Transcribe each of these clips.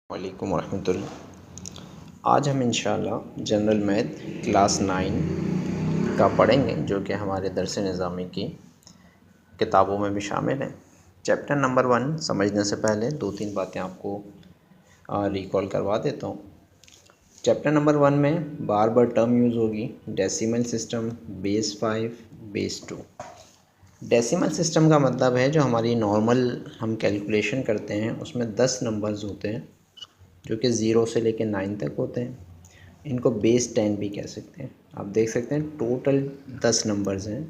वालेकुम रहमतुल्लाह। आज हम इंशाअल्लाह जनरल मैथ क्लास 9 का पढ़ेंगे, जो कि हमारे दरस निज़ामी की किताबों में भी शामिल है। चैप्टर नंबर 1 समझने से पहले 2-3 बातें आपको रिकॉल करवा देता हूँ। चैप्टर नंबर 1 में बार बार टर्म यूज़ होगी decimal system, base 5, base 2। Decimal system का मतलब है जो हमारी नॉर्मल हम कैलकुलेशन करते हैं उसमें 10 नंबर्स होते हैं जो कि 0 से लेकर 9 तक होते हैं। इनको बेस 10 भी कह सकते हैं। आप देख सकते हैं टोटल 10 नंबर्स हैं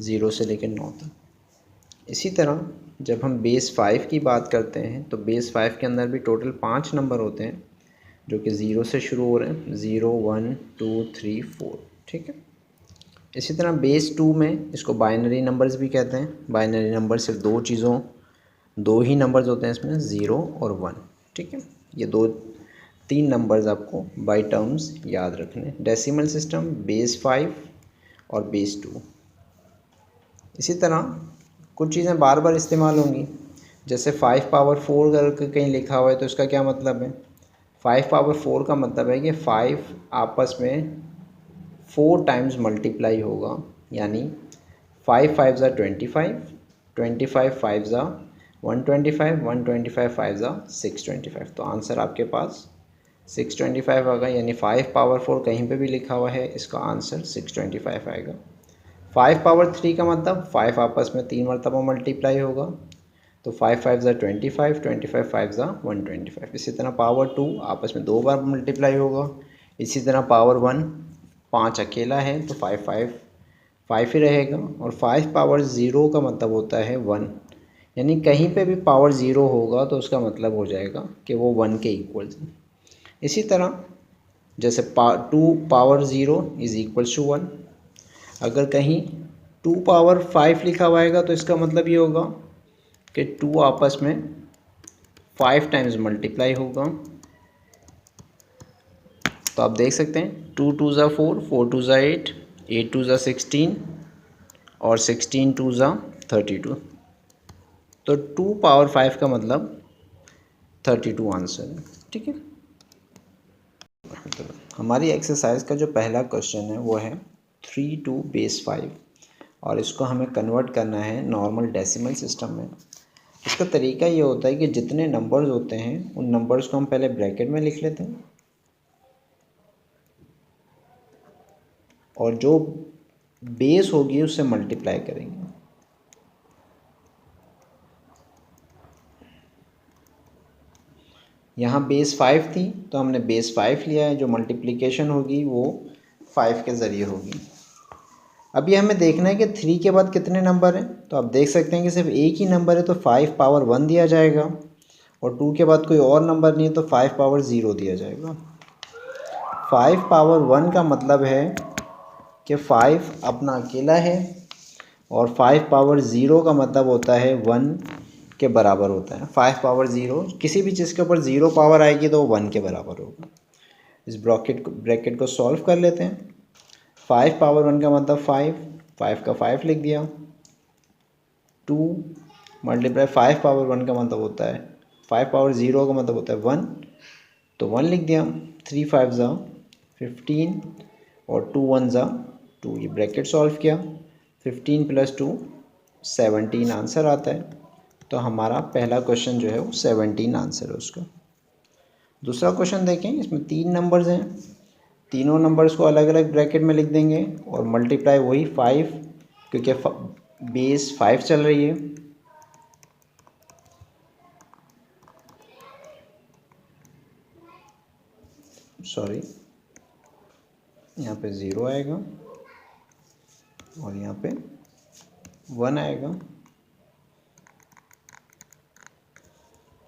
0 से लेकर 9 तक। इसी तरह जब हम बेस 5 की बात करते हैं तो बेस 5 के अंदर भी टोटल 5 नंबर होते हैं जो कि 0 से शुरू हो रहे हैं, 0, 1, 2, 3, 4। ठीक है। इसी तरह बेस 2 में इसको बाइनरी नंबर्स भी कहते हैं। बाइनरी नंबर सिर्फ दो ही नंबर्स होते हैं इसमें, 0 और 1। ठीक है। ये 2-3 नंबर्स आपको बाई टर्म्स याद रखने। डेसिमल सिस्टम, बेस 5 और बेस 2। इसी तरह कुछ चीज़ें बार बार इस्तेमाल होंगी, जैसे 5 पावर 4 करके कहीं लिखा हुआ है तो इसका क्या मतलब है। 5 पावर 4 का मतलब है कि 5 आपस में 4 टाइम्स मल्टीप्लाई होगा, यानी 5 5 ज़ा 25, 25 5 ज़ा 125, 125 5 ज़ा 625। तो आंसर आपके पास 625 आएगा, यानी 5 पावर 4 कहीं पे भी लिखा हुआ है इसका आंसर 625 आएगा। 5 पावर 3 का मतलब 5 आपस में 3 मरतबा मल्टीप्लाई होगा, तो 5 5 ज़ा 25, 25 5 ज़ा 125। इसी तरह पावर 2 आपस में 2 बार मल्टीप्लाई होगा। इसी तरह पावर 1 5 अकेला है तो 5 5 5 ही रहेगा। और 5 पावर 0 का मतलब होता है 1, यानी कहीं पे भी पावर 0 होगा तो उसका मतलब हो जाएगा कि वो 1 के इक्वल्स है। इसी तरह जैसे 2 पावर 0 इज़ इक्वल्स टू 1। अगर कहीं 2 पावर 5 लिखा हुआ आएगा तो इसका मतलब ये होगा कि 2 आपस में 5 टाइम्स मल्टीप्लाई होगा। तो आप देख सकते हैं 2 2 ज़ा 4, 4 2 ज़ा 8, 8 2 ज़ा 16 और 16 2 ज़ा 32। तो 2 पावर 5 का मतलब 32 आंसर है। ठीक है। हमारी एक्सरसाइज का जो पहला क्वेश्चन है वो है 3 2 बेस 5, और इसको हमें कन्वर्ट करना है नॉर्मल डेसिमल सिस्टम में। इसका तरीका ये होता है कि जितने नंबर्स होते हैं उन नंबर्स को हम पहले ब्रैकेट में लिख लेते हैं, और जो बेस होगी उससे मल्टीप्लाई करेंगे। यहाँ बेस 5 थी तो हमने बेस 5 लिया है, जो मल्टीप्लिकेशन होगी वो 5 के ज़रिए होगी। अभी हमें देखना है कि 3 के बाद कितने नंबर हैं। तो आप देख सकते हैं कि सिर्फ एक ही नंबर है तो 5 पावर 1 दिया जाएगा, और 2 के बाद कोई और नंबर नहीं है तो 5 पावर 0 दिया जाएगा। 5 पावर 1 का मतलब है कि 5 अपना अकेला है, और 5 पावर 0 का मतलब होता है 1 के बराबर होता है। 5 पावर 0 किसी भी चीज़ के ऊपर 0 पावर आएगी तो वो 1 के बराबर होगा। इस ब्रैकेट को सॉल्व कर लेते हैं। 5 पावर 1 का मतलब 5 का 5 लिख दिया। 2 मल्टीप्लाई 5 पावर 1 का मतलब होता है 5 पावर 0 का मतलब होता है 1, तो 1 लिख दिया। 3 5 ज़ा 15 और 2 1 ज़ा 2, ये ब्रैकेट सॉल्व किया। 15 + 2 17 आंसर आता है। तो हमारा पहला क्वेश्चन जो है वो 17 आंसर है उसका। दूसरा क्वेश्चन देखें, इसमें 3 नंबर्स हैं, तीनों नंबर्स को अलग अलग ब्रैकेट में लिख देंगे और मल्टीप्लाई वही 5, क्योंकि बेस 5 चल रही है। सॉरी, यहाँ पे 0 आएगा और यहाँ पे 1 आएगा।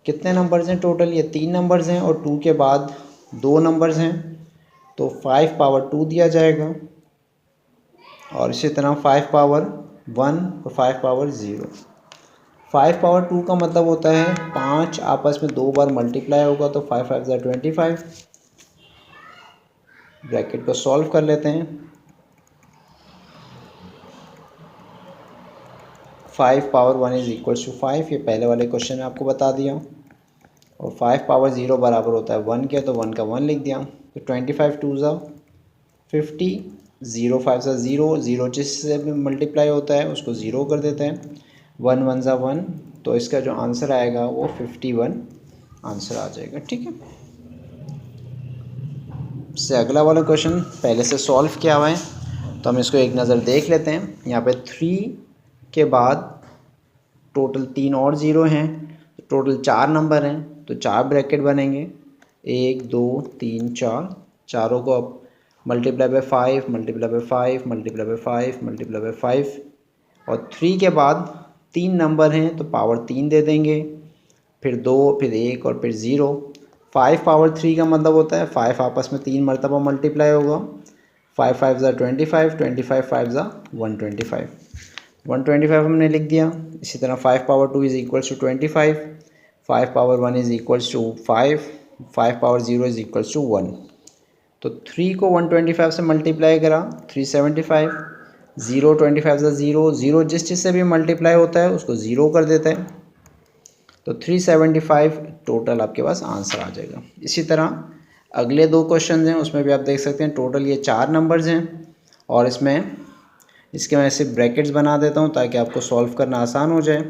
कितने नंबर्स हैं टोटल, ये 3 नंबर्स हैं और 2 के बाद 2 नंबर्स हैं, तो 5 पावर 2 दिया जाएगा। और इसी तरह 5 पावर 1 और 5 पावर 0। 5 पावर 2 का मतलब होता है 5 आपस में 2 बार मल्टीप्लाई होगा, तो 5 5 ज़ा 25। ब्रैकेट को सॉल्व कर लेते हैं। 5 पावर 1 इज़ इक्वल्स टू 5, ये पहले वाले क्वेश्चन में आपको बता दिया। और 5 पावर 0 बराबर होता है 1 के, तो 1 का 1 लिख दिया। तो 25 2 ज़ा 50, 0 5 ज़ा 0, 0 जिससे भी मल्टीप्लाई होता है उसको 0 कर देते हैं, 1 1 ज़ा 1, तो इसका जो आंसर आएगा वो 51 आंसर आ जाएगा। ठीक है, इससे अगला वाला क्वेश्चन पहले से सॉल्व किया हुआ है, तो हम इसको एक नज़र देख लेते हैं। यहाँ पे 3 के बाद टोटल 3 और 0 हैं, तो टोटल 4 नंबर हैं, तो 4 ब्रैकेट बनेंगे, 1 2 3 4, चारों को अब multiply by 5, multiply by 5, multiply by 5, multiply by 5, और 3 के बाद 3 नंबर हैं तो पावर 3 दे देंगे, फिर 2, फिर 1 और फिर 0। 5 पावर 3 का मतलब होता है 5 आपस में 3 मरतबा मल्टीप्लाई होगा, 5 5 ज़ा 25, 25 5 ज़ा 125, 125 हमने लिख दिया। इसी तरह 5 power 2 is equals to 25, 5 power 1 is equals to 5, 5 power 0 is equals to 1। तो 3 को 125 से मल्टीप्लाई करा 375, 0 25 ज़ा 0, 0 जिस चीज़ से भी मल्टीप्लाई होता है उसको 0 कर देता है, तो 375 टोटल आपके पास आंसर आ जाएगा। इसी तरह अगले 2 क्वेश्चन हैं उसमें भी आप देख सकते हैं टोटल ये 4 नंबर्स हैं, और इसमें इसके मैं सिर्फ ब्रैकेट्स बना देता हूँ ताकि आपको सॉल्व करना आसान हो जाए।